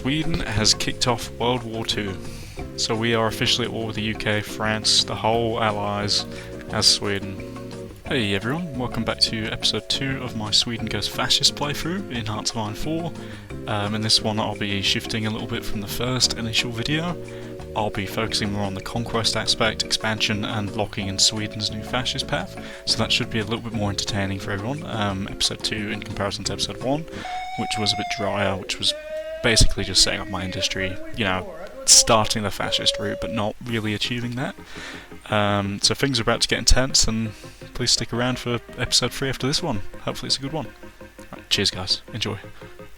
Sweden has kicked off World War II. So we are officially at war with the UK, France, the whole Allies, as Sweden. Hey everyone, welcome back to episode 2 of my Sweden Goes Fascist playthrough in Hearts of Iron 4. In this one I'll be shifting a little bit from the first initial video. I'll be focusing more on the conquest aspect, expansion, and locking in Sweden's new fascist path, so that should be a little bit more entertaining for everyone. Episode 2 in comparison to episode 1, which was a bit drier, which was basically just setting up my industry, you know, starting the fascist route but not really achieving that. So things are about to get intense, and please stick around for episode 3 after this one. Hopefully it's a good one. Right, cheers guys, enjoy.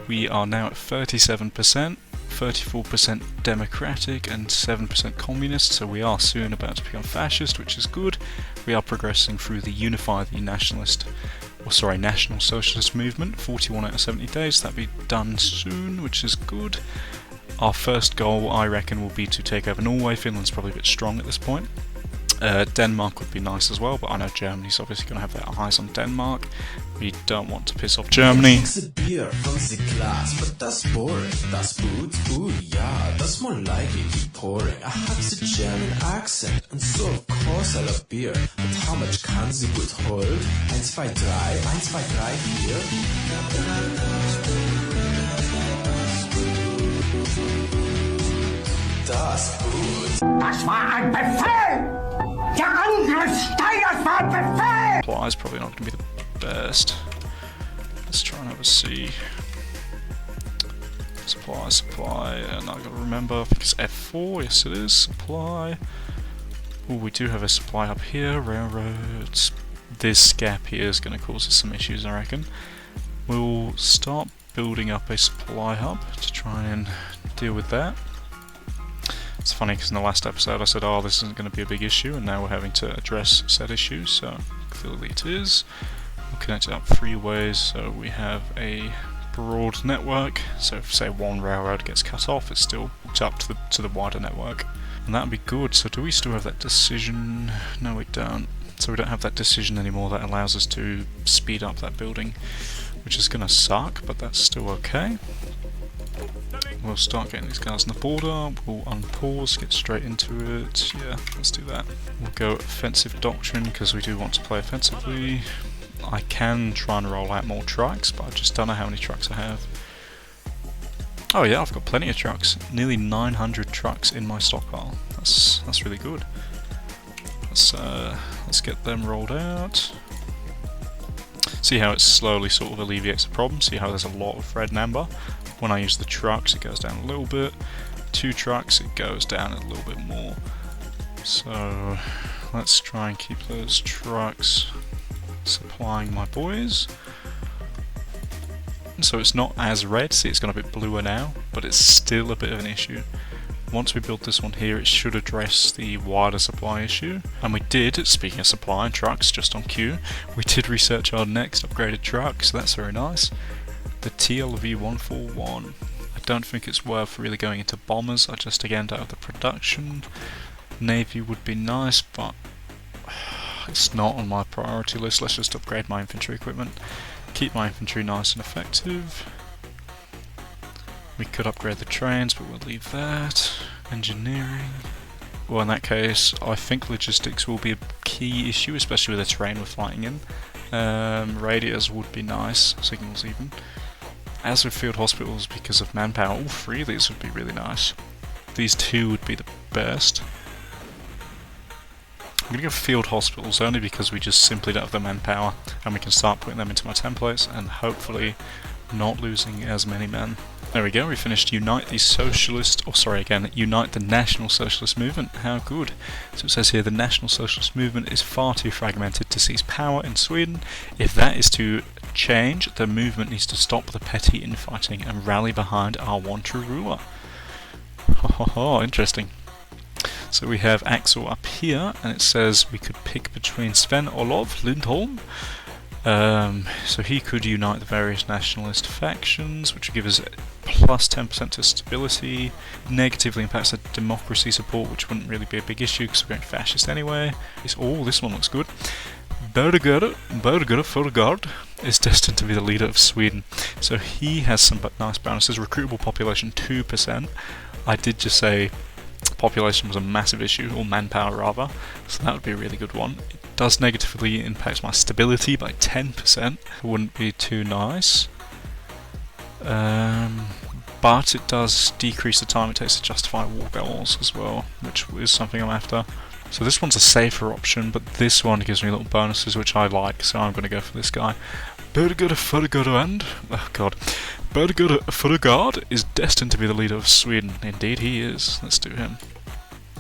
We are now at 37%, 34% democratic and 7% communist, so we are soon about to become fascist, which is good. We are progressing through the National Socialist movement, 41 out of 70 days, that'll be done soon, which is good. Our first goal, I reckon, will be to take over Norway. Finland's probably a bit strong at this point. Denmark would be nice as well, but I know Germany's obviously going to have their eyes on Denmark. We don't want to piss off Germany. The beer from the glass, but that's boring. Das Boot, ooh yeah, that's more likely to be pouring. I have the German accent, and so of course I love beer. But how much can the Boot hold? 1, 2, 3, 1, 2, 3 here. Das Boot. Das war ein Befehl! Der Angriff Steiners war ein Befehl! Supply is probably not going to be the best. Let's try and have a see. Supply, and I've got to remember, I think it's F4, yes it is, supply. Oh, we do have a supply hub here, railroads. This gap here is going to cause us some issues, I reckon. We'll start building up a supply hub to try and deal with that. It's funny because in the last episode I said, oh, this isn't going to be a big issue, and now we're having to address said issues, so clearly it is. We'll connect it up 3 ways, so we have a broad network, so if say one railroad gets cut off, it's still up to the wider network. And that'd be good. So do we still have that decision? No, we don't. So we don't have that decision anymore that allows us to speed up that building, which is going to suck, but that's still okay. We'll start getting these guys on the border, we'll unpause, get straight into it, yeah, let's do that. We'll go offensive doctrine because we do want to play offensively. I can try and roll out more trucks, but I just don't know how many trucks I have. Oh yeah, I've got plenty of trucks, nearly 900 trucks in my stockpile, that's really good. Let's get them rolled out. See how it slowly sort of alleviates the problem, see how there's a lot of red and amber. When I use the trucks it goes down a little bit, 2 trucks it goes down a little bit more. So let's try and keep those trucks supplying my boys. So it's not as red, see it's gone a bit bluer now, but it's still a bit of an issue. Once we build this one here it should address the wider supply issue. And we did, speaking of supply and trucks just on cue, we did research our next upgraded truck, so that's very nice. The TLV-141. I don't think it's worth really going into bombers, I just again don't have the production. Navy would be nice, but it's not on my priority list. Let's just upgrade my infantry equipment. Keep my infantry nice and effective. We could upgrade the trains, but we'll leave that. Engineering. Well, in that case, I think logistics will be a key issue, especially with the terrain we're flying in. Radios would be nice, signals even. As with field hospitals, because of manpower, all 3 of these would be really nice. These 2 would be the best. I'm going to go field hospitals only because we just simply don't have the manpower, and we can start putting them into my templates and hopefully not losing as many men. There we go, we finished Unite the National Socialist Movement. How good. So it says here, the National Socialist Movement is far too fragmented to seize power in Sweden. If that is to change, the movement needs to stop the petty infighting and rally behind our one true ruler. Interesting. So we have Axel up here, and it says we could pick between Sven Olof Lindholm. So he could unite the various nationalist factions, which would give us plus 10% to stability. Negatively impacts the democracy support, which wouldn't really be a big issue because we're going fascist anyway. Oh, this one looks good. Berger Furgard is destined to be the leader of Sweden. So he has some nice bonuses. Recruitable population 2%. I did just say population was a massive issue, or manpower rather, so that would be a really good one. It does negatively impact my stability by 10%. It wouldn't be too nice. But it does decrease the time it takes to justify war goals as well, which is something I'm after. So this one's a safer option, but this one gives me little bonuses which I like, so I'm going to go for this guy. Berger Furgard is destined to be the leader of Sweden. Indeed he is. Let's do him.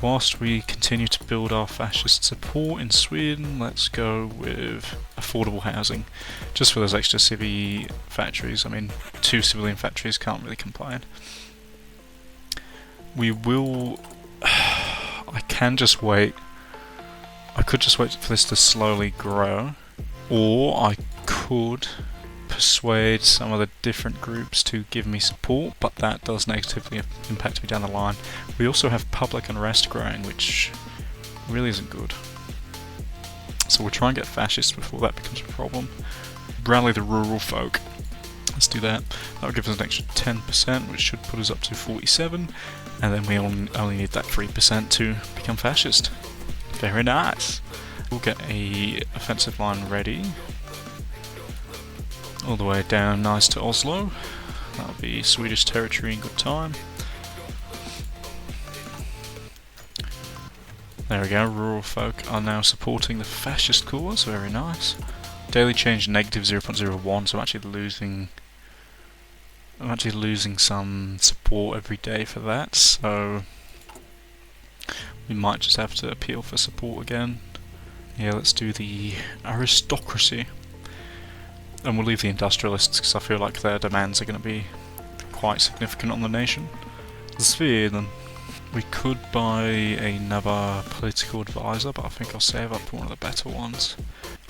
Whilst we continue to build our fascist support in Sweden, let's go with affordable housing. Just for those extra civvy factories. I mean, 2 civilian factories can't really complain. We will... I can just wait. I could just wait for this to slowly grow. Or I could persuade some of the different groups to give me support, but that does negatively impact me down the line. We also have public unrest growing, which really isn't good. So we'll try and get fascists before that becomes a problem. Rally the rural folk. Let's do that. That will give us an extra 10%, which should put us up to 47, and then we only need that 3% to become fascist. Very nice. We'll get a offensive line ready. All the way down nice to Oslo. That'll be Swedish territory in good time. There we go, rural folk are now supporting the fascist cause, very nice. Daily change negative 0.01, so I'm actually losing some support every day for that, so we might just have to appeal for support again. Yeah, let's do the aristocracy. And we'll leave the industrialists because I feel like their demands are going to be quite significant on the nation. Sweden. We could buy another political advisor, but I think I'll save up for one of the better ones.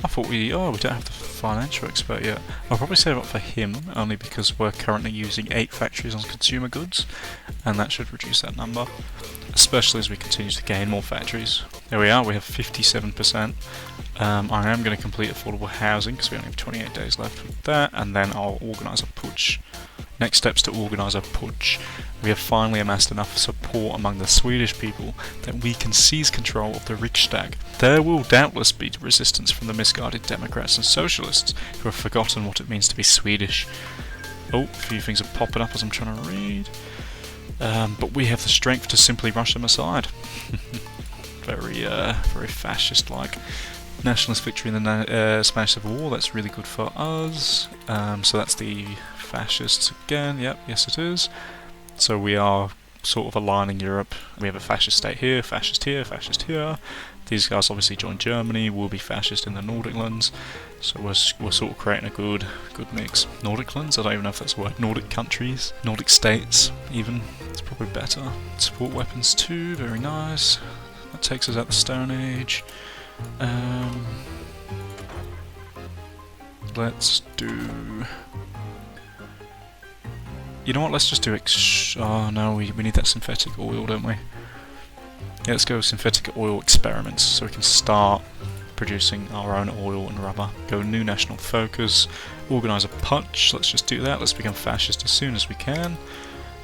I thought we don't have the financial expert yet. I'll probably save up for him, only because we're currently using 8 factories on consumer goods, and that should reduce that number, especially as we continue to gain more factories. There we are, we have 57%. I am going to complete affordable housing because we only have 28 days left with that, and then I'll organise a putsch. Next steps to organise a putsch. We have finally amassed enough support among the Swedish people that we can seize control of the Riksdag. There will doubtless be resistance from the misguided Democrats and Socialists who have forgotten what it means to be Swedish. Oh, a few things are popping up as I'm trying to read. But we have the strength to simply rush them aside. Very fascist-like. Nationalist victory in the Spanish Civil War, that's really good for us. So that's the fascists again, yep, yes it is. So we are sort of aligning Europe. We have a fascist state here, fascist here, fascist here. These guys obviously join Germany, we'll be fascist in the Nordic lands. So we're sort of creating a good mix. Nordic lands? I don't even know if that's a word. Nordic countries, Nordic states even. It's probably better. Support weapons too, very nice. That takes us out the Stone Age. Let's do... You know what, let's just do oh no, we need that synthetic oil, don't we? Yeah, let's go with synthetic oil experiments so we can start producing our own oil and rubber. Go new national focus, organise a putsch, let's just do that, let's become fascist as soon as we can.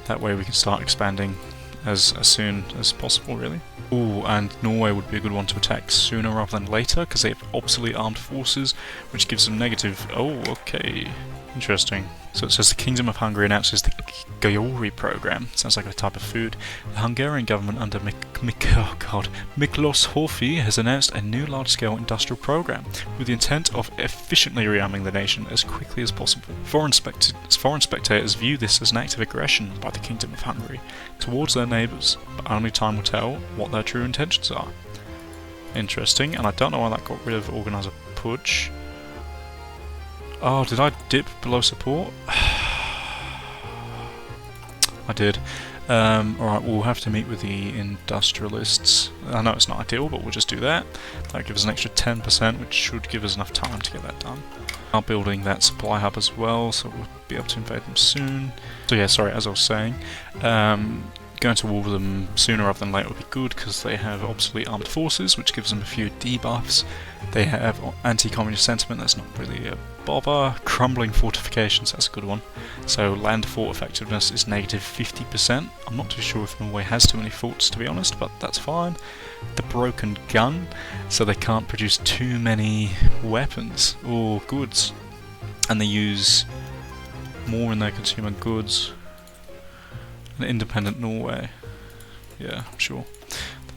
That way we can start expanding as soon as possible, really. Ooh, and Norway would be a good one to attack sooner rather than later, because they have obsolete armed forces, which gives them negative... Oh, okay. Interesting. So it says the Kingdom of Hungary announces the Jorio program. Sounds like a type of food. The Hungarian government under Miklos Horthy has announced a new large-scale industrial program with the intent of efficiently rearming the nation as quickly as possible. Foreign spectators view this as an act of aggression by the Kingdom of Hungary towards their neighbours, but only time will tell what their true intentions are. Interesting, and I don't know why that got rid of Organiser Putsch. Oh, did I dip below support? I did. Alright, we'll have to meet with the industrialists. I know it's not ideal, but we'll just do that. That gives us an extra 10%, which should give us enough time to get that done. We are building that supply hub as well, so we'll be able to invade them soon. So yeah, sorry, as I was saying, going to war with them sooner rather than later would be good, because they have obsolete armed forces, which gives them a few debuffs. They have anti-communist sentiment, that's not really a bother. Crumbling fortifications, that's a good one. So land fort effectiveness is negative 50%. I'm not too sure if Norway has too many forts, to be honest, but that's fine. The broken gun, so they can't produce too many weapons or goods, and they use more in their consumer goods. An independent Norway, yeah, I'm sure.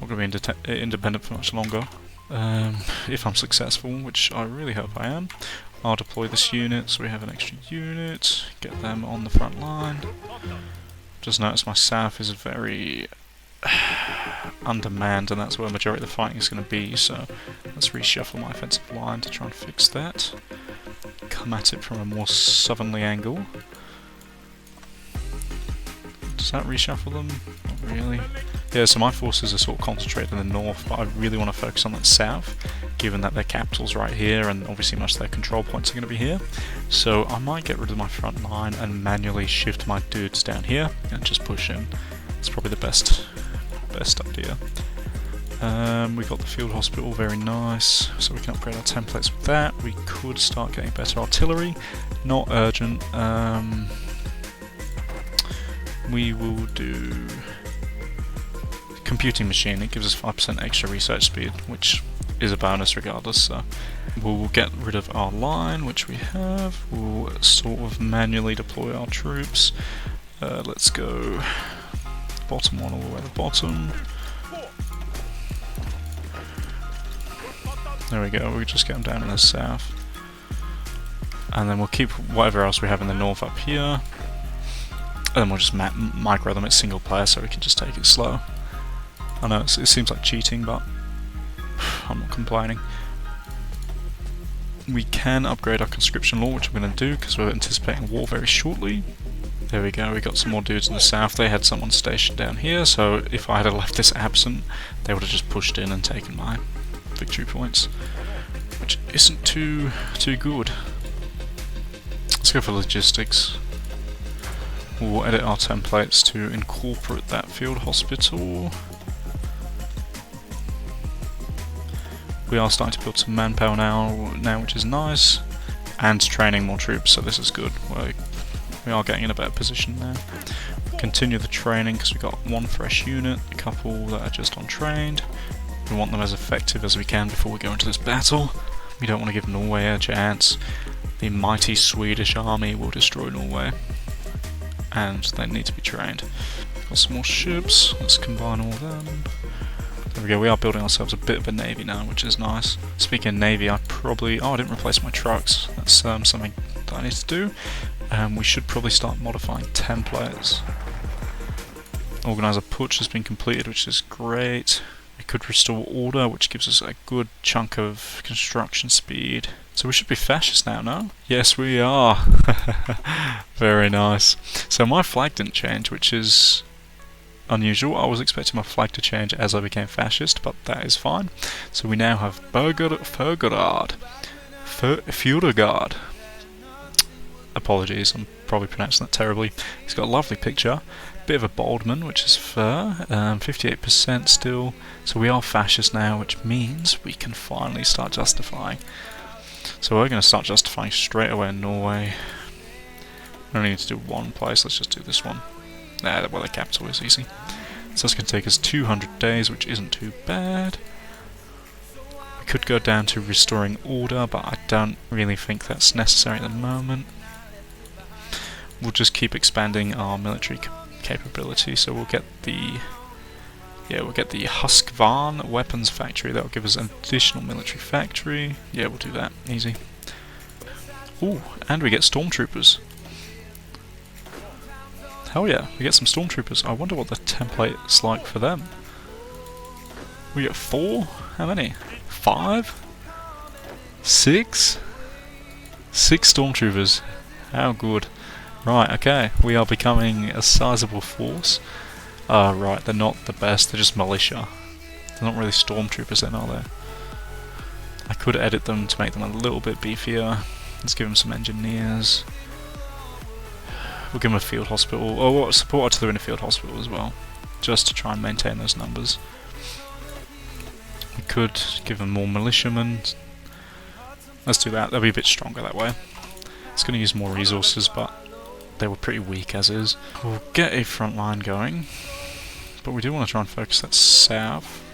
Not going to be independent for much longer. If I'm successful, which I really hope I am, I'll deploy this unit, so we have an extra unit, get them on the front line. Just notice my south is very undermanned, and that's where the majority of the fighting is going to be, so let's reshuffle my offensive line to try and fix that. Come at it from a more southerly angle. Does that reshuffle them? Not really. Yeah, so my forces are sort of concentrated in the north, but I really want to focus on the south, given that their capital's right here, and obviously most of their control points are going to be here. So I might get rid of my front line and manually shift my dudes down here and just push in. It's probably the best idea. We've got the field hospital, very nice, so we can upgrade our templates with that. We could start getting better artillery, not urgent. We will do computing machine. It gives us 5% extra research speed, which is a bonus regardless, so we'll get rid of our line, which we have. We'll sort of manually deploy our troops. Let's go bottom one all the way to the bottom. There we go, we'll just get them down in the south. And then we'll keep whatever else we have in the north up here. And then we'll just micro them at single player so we can just take it slow. I know it seems like cheating, but I'm not complaining. We can upgrade our conscription law, which I'm going to do because we're anticipating war very shortly. There we go, we got some more dudes in the south. They had someone stationed down here, so if I had left this absent, they would have just pushed in and taken my victory points, which isn't too good. Let's go for logistics. We'll edit our templates to incorporate that field hospital. We are starting to build some manpower now, which is nice, and training more troops, so this is good. We are getting in a better position now. Continue the training because we've got one fresh unit, a couple that are just untrained. We want them as effective as we can before we go into this battle. We don't want to give Norway a chance. The mighty Swedish army will destroy Norway, and they need to be trained. Got some more ships, let's combine all of them. There we go, we are building ourselves a bit of a navy now, which is nice. Speaking of navy, I didn't replace my trucks. That's something that I need to do. We should probably start modifying templates. Organizer putsch has been completed, which is great. We could restore order, which gives us a good chunk of construction speed. So we should be fascist now, no? Yes, we are. Very nice. So my flag didn't change, which is unusual. I was expecting my flag to change as I became fascist, but that is fine. So we now have Furgard. Apologies, I'm probably pronouncing that terribly. He's got a lovely picture. Bit of a Baldman, which is fur. 58% still. So we are fascist now, which means we can finally start justifying. So we're going to start justifying straight away in Norway. We only need to do one place, let's just do this one. Well, the capital is easy. So it's going to take us 200 days, which isn't too bad. We could go down to restoring order, but I don't really think that's necessary at the moment. We'll just keep expanding our military capability, so we'll get the Husqvarna weapons factory. That'll give us an additional military factory. Yeah, we'll do that, easy. Ooh, and we get stormtroopers. Hell yeah, we get some stormtroopers. I wonder what the template's like for them. We get 4? How many? 5? 6? 6 stormtroopers. How good. Right, okay, we are becoming a sizable force. Right, they're not the best, they're just militia. They're not really stormtroopers then, are they? I could edit them to make them a little bit beefier. Let's give them some engineers. We'll give them a field hospital. Oh, support artillery in a field hospital as well. just to try and maintain those numbers. We could give them more militiamen. Let's do that, they'll be a bit stronger that way. It's going to use more resources, but they were pretty weak as is. We'll get a front line going, but we do want to try and focus that south.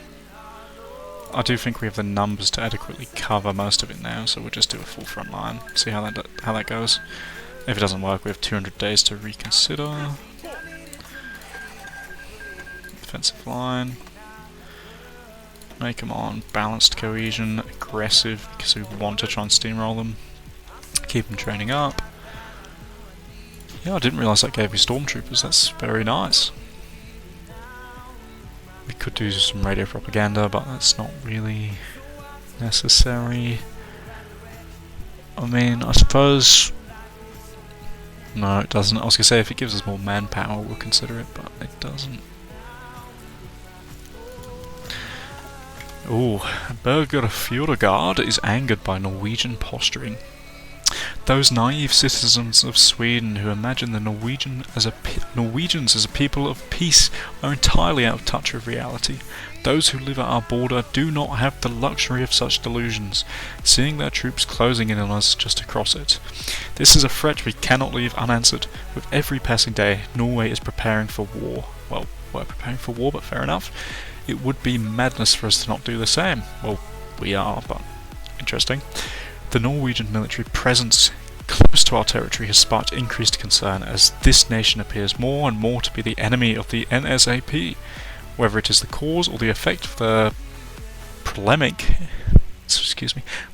I do think we have the numbers to adequately cover most of it now, so we'll just do a full front line, see how that goes. If it doesn't work, we have 200 days to reconsider. Defensive line. Make them on balanced cohesion, aggressive, because we want to try and steamroll them. Keep them training up. Yeah, I didn't realise that gave me stormtroopers, that's very nice. We could do some radio propaganda, but that's not really necessary. I mean, I suppose... No, it doesn't. I was going to say if it gives us more manpower, we'll consider it, but it doesn't. Ooh, Berger Fjordgard is angered by Norwegian posturing. Those naive citizens of Sweden who imagine the Norwegians as a people of peace are entirely out of touch with reality. Those who live at our border do not have the luxury of such delusions, seeing their troops closing in on us just across it. This is a threat we cannot leave unanswered. With every passing day, Norway is preparing for war. Well, we're preparing for war, but fair enough. It would be madness for us to not do the same. Well, we are, but interesting. The Norwegian military presence close to our territory has sparked increased concern as this nation appears more and more to be the enemy of the NSAP. Whether it is the cause or the effect of their polemic,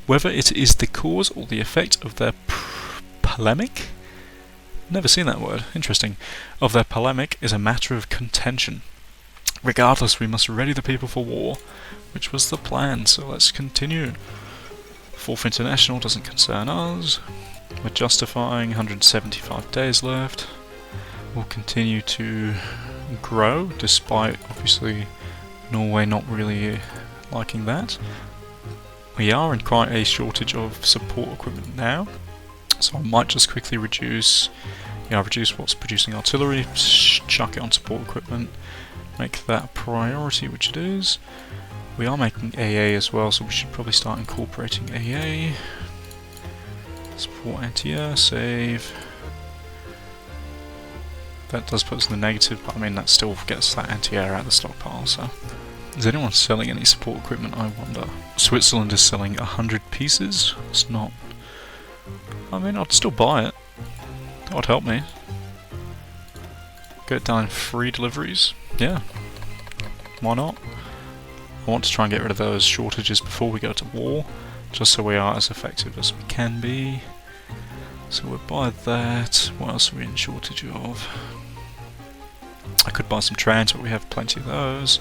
whether it is the cause or the effect of their polemic? Never seen that word. Interesting. Of their polemic is a matter of contention. Regardless, we must ready the people for war, which was the plan, so let's continue. 4th International doesn't concern us. We're justifying 175 days left. We'll continue to grow, despite obviously Norway not really liking that. We are in quite a shortage of support equipment now, so I might just quickly reduce what's producing artillery, chuck it on support equipment, make that a priority, which it is. We are making AA as well, so we should probably start incorporating AA. Support anti-air, save. That does put us in the negative, but I mean that still gets that anti-air out of the stockpile, so... Is anyone selling any support equipment, I wonder? Switzerland is selling 100 pieces? It's not... I mean, I'd still buy it. That would help me. Get it done in 3 deliveries? Yeah. Why not? I want to try and get rid of those shortages before we go to war, just so we are as effective as we can be. So we'll buy that. What else are we in shortage of? I could buy some trains, but we have plenty of those.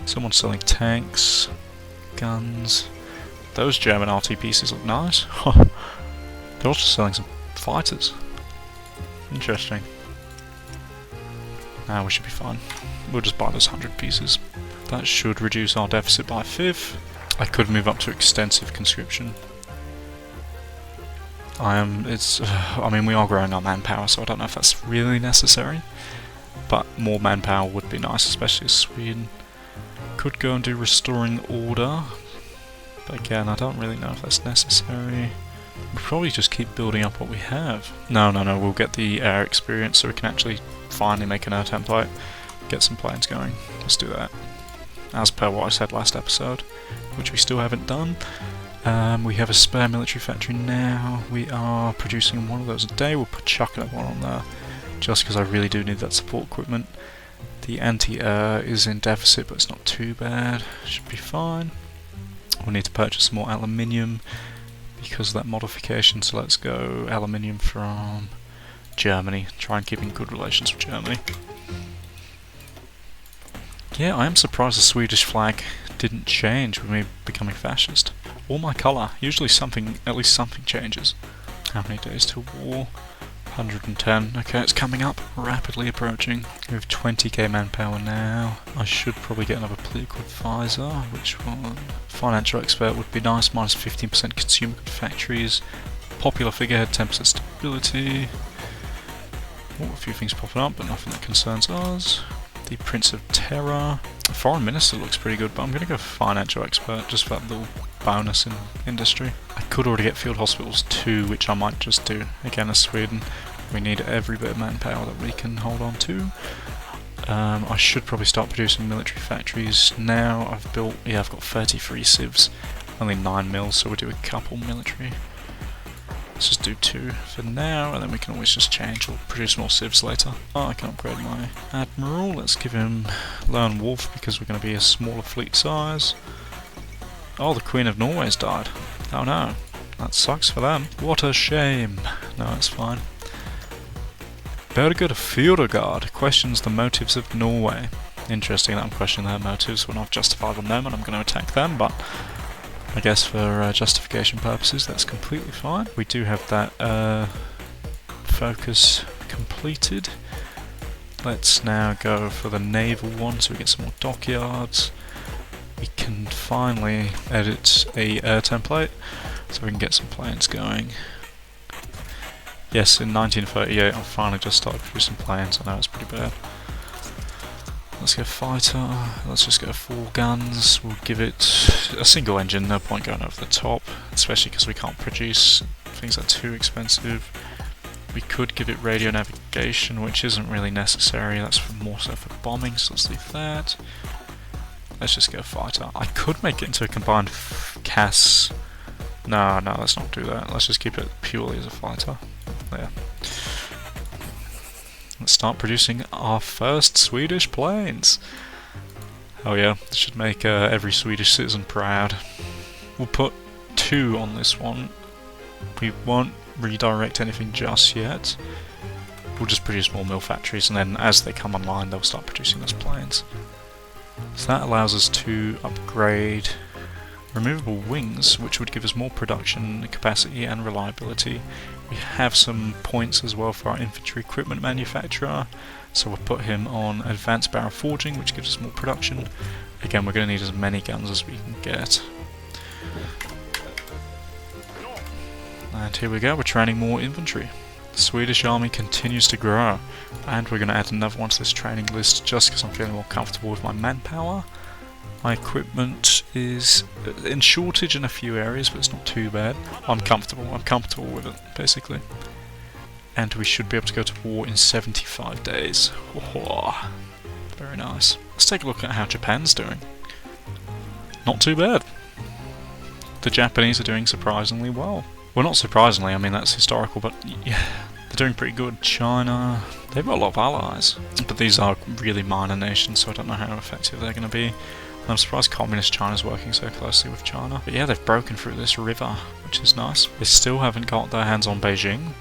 Someone's selling tanks, guns. Those German RT pieces look nice. They're also selling some fighters. Interesting. Nah, we should be fine. We'll just buy those 100 pieces. That should reduce our deficit by 1/5. I could move up to extensive conscription. I mean, we are growing our manpower, so I don't know if that's really necessary. But more manpower would be nice, especially as Sweden. Could go and do restoring order. But again, I don't really know if that's necessary. We'll probably just keep building up what we have. No, we'll get the air experience so we can actually finally make an air template. Get some planes going. Let's do that. As per what I said last episode, which we still haven't done. We have a spare military factory now. We are producing one of those a day. We'll chuck that one on there, just because I really do need that support equipment. The anti-air is in deficit, but it's not too bad. Should be fine. We'll need to purchase some more aluminium because of that modification, so let's go aluminium from Germany. Try and keep in good relations with Germany. Yeah, I am surprised the Swedish flag didn't change with me becoming fascist. Or my colour. Usually at least something changes. How many days till war? 110. Okay, it's coming up, rapidly approaching. We have 20k manpower now. I should probably get another political advisor, which one? Financial expert would be nice, minus 15% consumer good factories. Popular figurehead, 10% stability. Oh, a few things popping up, but nothing that concerns us. the Prince of Terror. The Foreign Minister looks pretty good, but I'm going to go for Financial Expert, just for that little bonus in industry. I could already get Field Hospitals 2, which I might just do. Again, as Sweden, we need every bit of manpower that we can hold on to. I should probably start producing military factories now. I've got 33 civs, only 9 mils, so we'll do a couple military. Let's just do 2 for now, and then we can always just change or produce more civs later. Oh, I can upgrade my admiral. Let's give him Lone Wolf because we're going to be a smaller fleet size. Oh, the Queen of Norway's died. Oh no, that sucks for them. What a shame. No, it's fine. Berger Fjordgard questions the motives of Norway. Interesting that I'm questioning their motives when I've justified on them and I'm going to attack them, but I guess for justification purposes that's completely fine. We do have that focus completed. Let's now go for the naval one so we get some more dockyards. We can finally edit a air template so we can get some planes going. Yes, in 1938 I finally just started producing planes. I know it's pretty bad. Let's go fighter, let's just go 4 guns, we'll give it a single engine, no point going over the top, especially because we can't produce things that are too expensive. We could give it radio navigation, which isn't really necessary, that's more so for bombing, so let's leave that. Let's just go fighter. I could make it into a combined CAS. No, let's not do that, let's just keep it purely as a fighter. There. Let's start producing our first Swedish planes. Oh yeah, this should make every Swedish citizen proud. We'll put 2 on this one. We won't redirect anything just yet. We'll just produce more mill factories, and then as they come online they'll start producing those planes. So that allows us to upgrade removable wings, which would give us more production capacity and reliability. We have some points as well for our infantry equipment manufacturer, so we'll put him on advanced barrel forging, which gives us more production. Again, we're going to need as many guns as we can get. And here we go, we're training more infantry. The Swedish army continues to grow, and we're going to add another one to this training list just because I'm feeling more comfortable with my manpower. My equipment is in shortage in a few areas, but it's not too bad. I'm comfortable with it, basically. And we should be able to go to war in 75 days. Oh, very nice. Let's take a look at how Japan's doing. Not too bad. The Japanese are doing surprisingly well. Well, not surprisingly, I mean that's historical, but yeah, they're doing pretty good. China, they've got a lot of allies, but these are really minor nations, so I don't know how effective they're going to be. I'm surprised Communist China's working so closely with China. But yeah, they've broken through this river, which is nice. They still haven't got their hands on Beijing,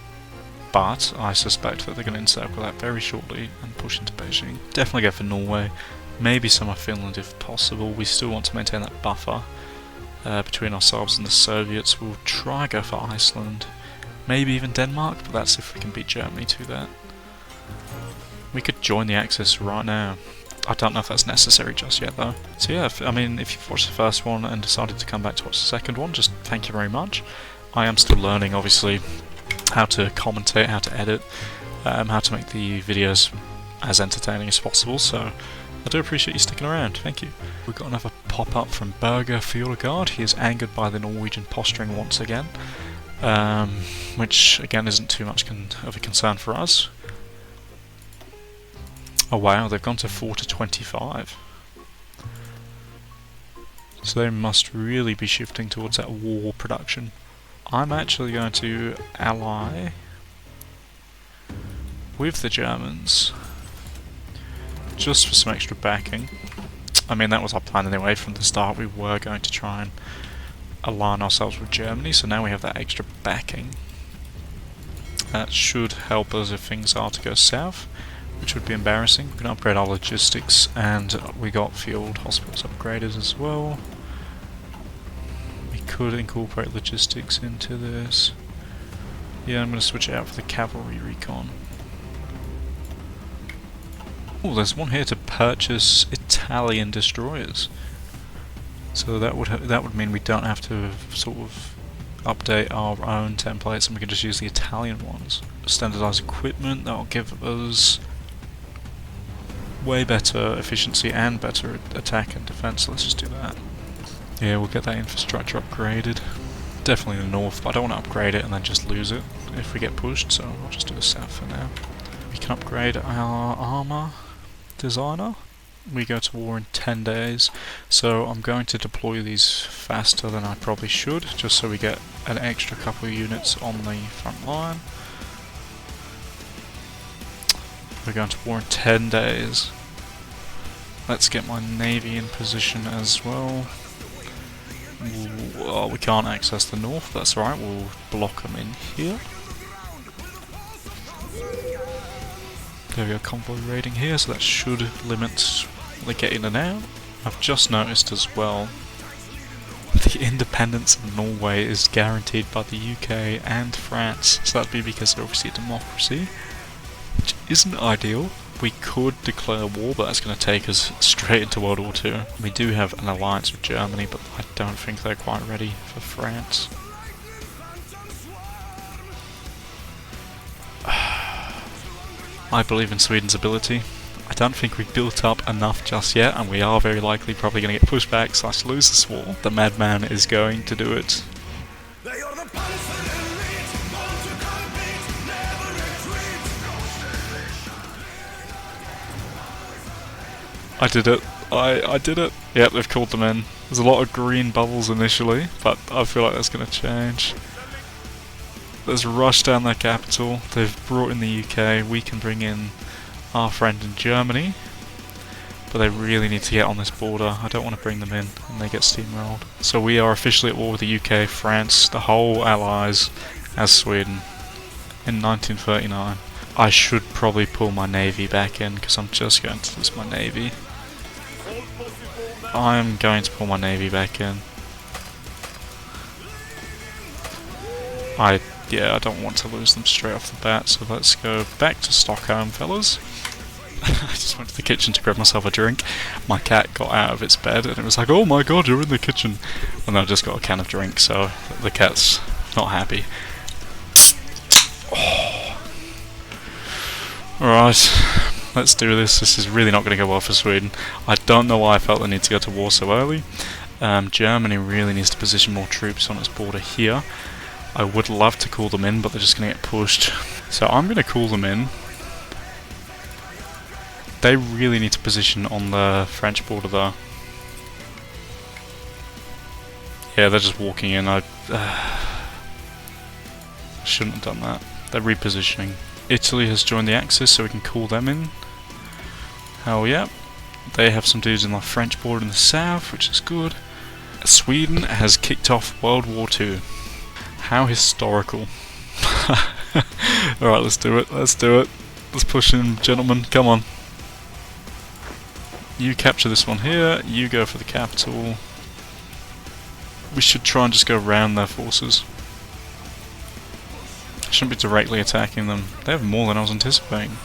but I suspect that they're going to encircle that very shortly and push into Beijing. Definitely go for Norway, maybe some of Finland if possible. We still want to maintain that buffer between ourselves and the Soviets. We'll try go for Iceland, maybe even Denmark, but that's if we can beat Germany to that. We could join the Axis right now. I don't know if that's necessary just yet though. So yeah, I mean, if you've watched the first one and decided to come back to watch the second one, just thank you very much. I am still learning, obviously, how to commentate, how to edit, how to make the videos as entertaining as possible, so I do appreciate you sticking around, thank you. We've got another pop-up from Berger Fjordgard. He is angered by the Norwegian posturing once again, which again isn't too much of a concern for us. Oh wow, they've gone to 4 to 25. So they must really be shifting towards that war production. I'm actually going to ally with the Germans, just for some extra backing. I mean, that was our plan anyway from the start. We were going to try and align ourselves with Germany, so now we have that extra backing. That should help us if things are to go south, which would be embarrassing. We can upgrade our logistics, and we got field hospitals upgraded as well. We could incorporate logistics into this. Yeah, I'm going to switch it out for the cavalry recon. Oh, there's one here to purchase Italian destroyers. So that would mean we don't have to sort of update our own templates, and we can just use the Italian ones. Standardized equipment, that will give us way better efficiency and better attack and defense. Let's just do that. Yeah, we'll get that infrastructure upgraded. Definitely the north, but I don't want to upgrade it and then just lose it if we get pushed, so I'll just do the south for now. We can upgrade our armor designer. We go to war in 10 days, so I'm going to deploy these faster than I probably should, just so we get an extra couple of units on the front line. We're going to war in 10 days. Let's get my navy in position as well. Well, we can't access the north, that's alright, we'll block them in here. There we go, convoy raiding here, so that should limit the get in and out. I've just noticed as well, the independence of Norway is guaranteed by the UK and France, so that'd be because they're obviously a democracy, which isn't ideal. We could declare war, but that's going to take us straight into World War II. We do have an alliance with Germany, but I don't think they're quite ready for France. I believe in Sweden's ability. I don't think we've built up enough just yet, and we are very likely probably going to get pushed back / lose this war. The madman is going to do it. I did it. I did it. Yep, they've called them in. There's a lot of green bubbles initially, but I feel like that's going to change. There's a rush down their capital. They've brought in the UK. We can bring in our friend in Germany, but they really need to get on this border. I don't want to bring them in and they get steamrolled. So we are officially at war with the UK, France, the whole Allies, as Sweden in 1939. I should probably pull my navy back in because I'm just going to lose my navy. I'm going to pull my navy back in. I don't want to lose them straight off the bat, so let's go back to Stockholm, fellas. I just went to the kitchen to grab myself a drink. My cat got out of its bed and it was like, oh my god, you're in the kitchen. And I just got a can of drink, so the cat's not happy. Oh. Alright, let's do this. This is really not going to go well for Sweden. I don't know why I felt the need to go to war so early. Germany really needs to position more troops on its border here. I would love to call them in, but they're just going to get pushed. So I'm going to call them in. They really need to position on the French border though. Yeah, they're just walking in. I shouldn't have done that. They're repositioning. Italy has joined the Axis, so we can call them in. Hell yeah. They have some dudes in the French border in the south, which is good. Sweden has kicked off World War II. How historical. Alright, let's do it. Let's do it. Let's push in, gentlemen. Come on. You capture this one here. You go for the capital. We should try and just go around their forces. Shouldn't be directly attacking them. They have more than I was anticipating.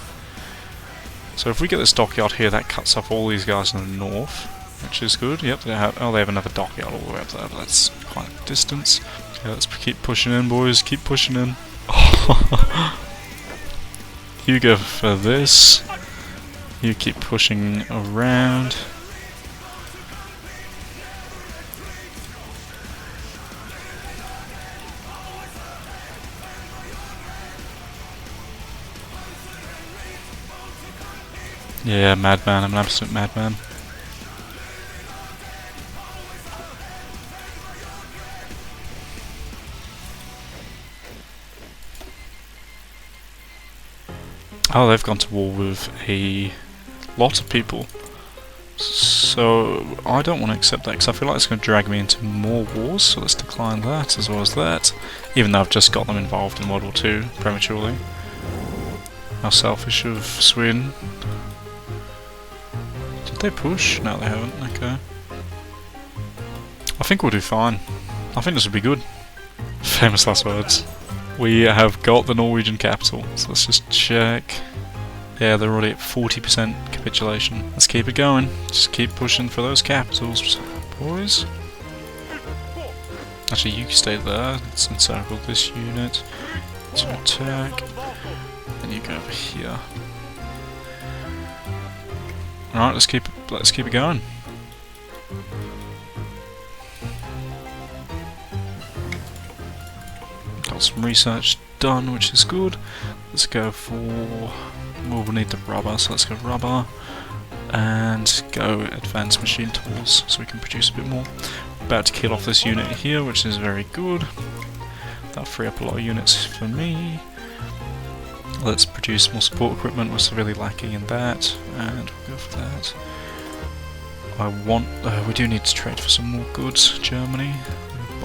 So if we get this dockyard here, that cuts off all these guys in the north, which is good. Yep, they have another dockyard all the way up there, but that's quite a distance. Okay, let's keep pushing in, boys. Keep pushing in. You go for this. You keep pushing around. Yeah, madman. I'm an absolute madman. Oh, they've gone to war with a lot of people. So I don't want to accept that because I feel like it's going to drag me into more wars, so let's decline that as well as that. Even though I've just got them involved in World War II prematurely. How selfish of Sweden. Did they push? No, they haven't. Okay. I think we'll do fine. I think this will be good. Famous last words. We have got the Norwegian capital, so let's just check. Yeah, they're already at 40% capitulation. Let's keep it going. Just keep pushing for those capitals, boys. Actually, you stay there. Let's encircle this unit to attack. And you go over here. Alright, let's keep it going. Got some research done, which is good. Let's go for... well, we'll need the rubber, so let's go rubber. And go advanced machine tools, so we can produce a bit more. About to kill off this unit here, which is very good. That'll free up a lot of units for me. Let's produce more support equipment, we're severely lacking in that, and we'll go for that. We do need to trade for some more goods. Germany,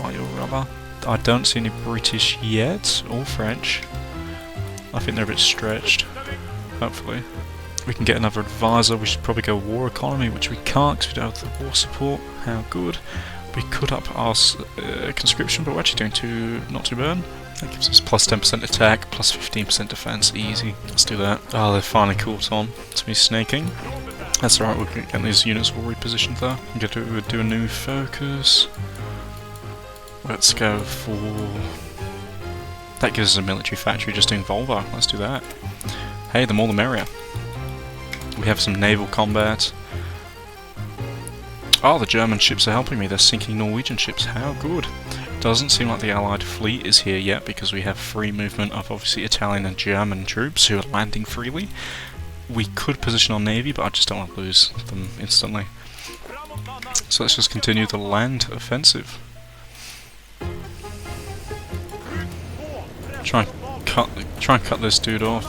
buy your rubber. I don't see any British yet, or French. I think they're a bit stretched, hopefully. We can get another advisor. We should probably go war economy, which we can't because we don't have the war support. How good. We could up our conscription, but we're actually doing not too bad. That gives us plus 10% attack, plus 15% defense, easy. Let's do that. Oh, they've finally caught on to me snaking. That's alright, we'll get these units all repositioned there. We'll do a new focus. Let's go for... that gives us a military factory just doing Volvo. Let's do that. Hey, the more the merrier. We have some naval combat. Oh, the German ships are helping me. They're sinking Norwegian ships. How good. Doesn't seem like the Allied fleet is here yet because we have free movement of obviously Italian and German troops who are landing freely. We could position our navy, but I just don't want to lose them instantly. So let's just continue the land offensive. Try and cut this dude off.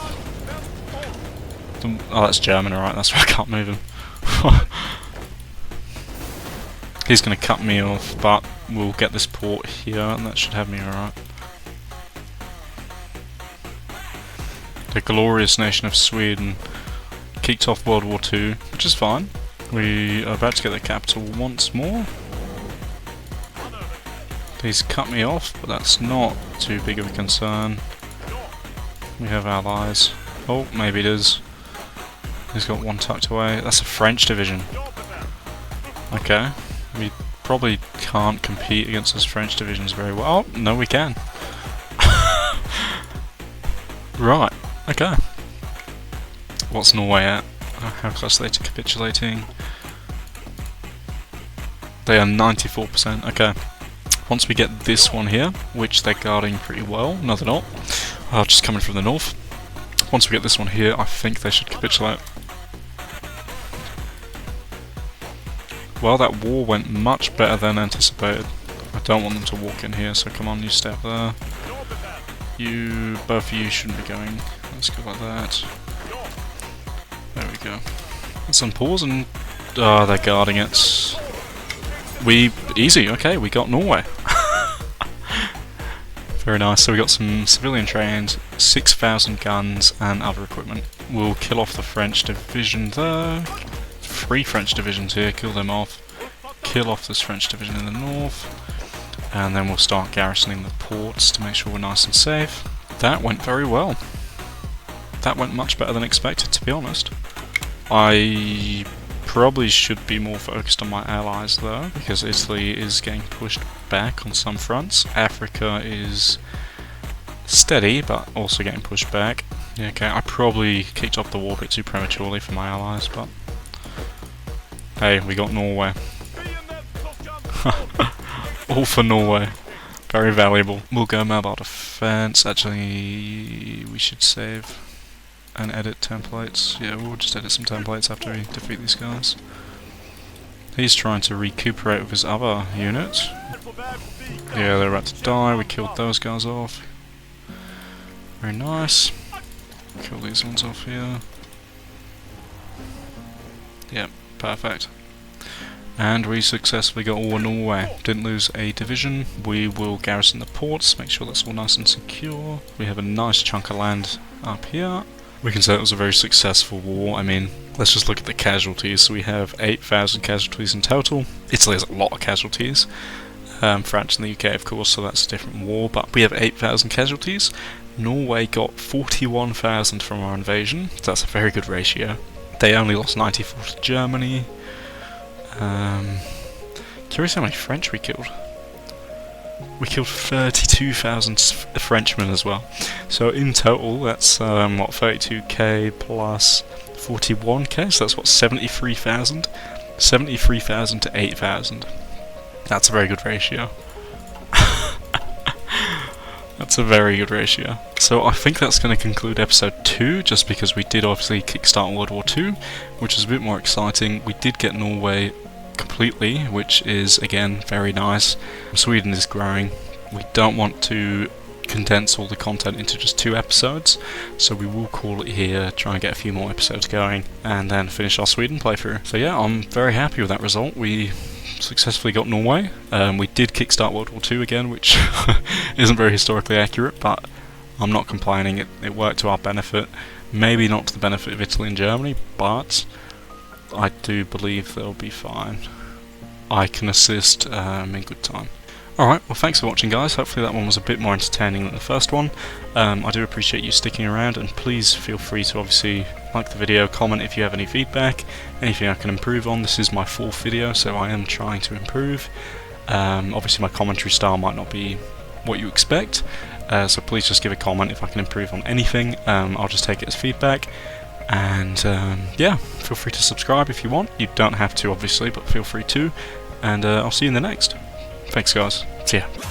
Oh, that's German, alright, that's why I can't move him. He's going to cut me off, but we'll get this port here, and that should have me alright. The glorious nation of Sweden kicked off World War II, which is fine. We are about to get the capital once more. He's cut me off, but that's not too big of a concern. We have allies. Oh, maybe it is. He's got one tucked away. That's a French division. Okay. We probably can't compete against those French divisions very well. Oh, no we can. Right, okay. What's Norway at? How close are they to capitulating? They are 94%, okay. Once we get this one here, which they're guarding pretty well, no they're not. Just coming from the north. Once we get this one here, I think they should capitulate. Well, that war went much better than anticipated. I don't want them to walk in here, so come on, you step there. Both of you shouldn't be going. Let's go like that. There we go. Let's unpause and... they're guarding it. Easy, okay, we got Norway. Very nice, so we got some civilian trains, 6,000 guns and other equipment. We'll kill off the French division there. 3 French divisions here, kill them off. Kill off this French division in the north. And then we'll start garrisoning the ports to make sure we're nice and safe. That went very well. That went much better than expected, to be honest. I probably should be more focused on my allies though, because Italy is getting pushed back on some fronts. Africa is steady, but also getting pushed back. Yeah, okay, I probably kicked off the war a bit too prematurely for my allies, but... hey, we got Norway. All for Norway. Very valuable. We'll go mobile defense. Actually, we should save and edit templates. Yeah, we'll just edit some templates after we defeat these guys. He's trying to recuperate with his other unit. Yeah, they're about to die. We killed those guys off. Very nice. Kill these ones off here. Yep, perfect. And we successfully got all of Norway. Didn't lose a division. We will garrison the ports, make sure that's all nice and secure. We have a nice chunk of land up here. We can say it was a very successful war. I mean, let's just look at the casualties. So we have 8,000 casualties in total. Italy has a lot of casualties. France and the UK, of course, so that's a different war. But we have 8,000 casualties. Norway got 41,000 from our invasion. So that's a very good ratio. They only lost 94 to Germany. Curious how many French we killed. We killed 32,000 Frenchmen as well. So in total, that's what, 32k plus 41k, so that's what, 73,000? 73,000 to 8,000. That's a very good ratio. That's a very good ratio. So I think that's going to conclude episode 2, just because we did obviously kickstart World War II, which is a bit more exciting. We did get Norway completely, which is again very nice. Sweden is growing. We don't want to condense all the content into just 2 episodes, so we will call it here, try and get a few more episodes going, and then finish our Sweden playthrough. So yeah, I'm very happy with that result. We successfully got Norway. We did kickstart World War II again, which isn't very historically accurate, but I'm not complaining. It worked to our benefit. Maybe not to the benefit of Italy and Germany, but I do believe they'll be fine. I can assist in good time. Alright, well thanks for watching guys, hopefully that one was a bit more entertaining than the first one. I do appreciate you sticking around, and please feel free to obviously like the video, comment if you have any feedback, anything I can improve on. This is my 4th video, so I am trying to improve. Obviously my commentary style might not be what you expect, so please just give a comment if I can improve on anything. I'll just take it as feedback. And yeah, feel free to subscribe if you want. You don't have to obviously, but feel free to. And I'll see you in the next. Thanks guys. See ya.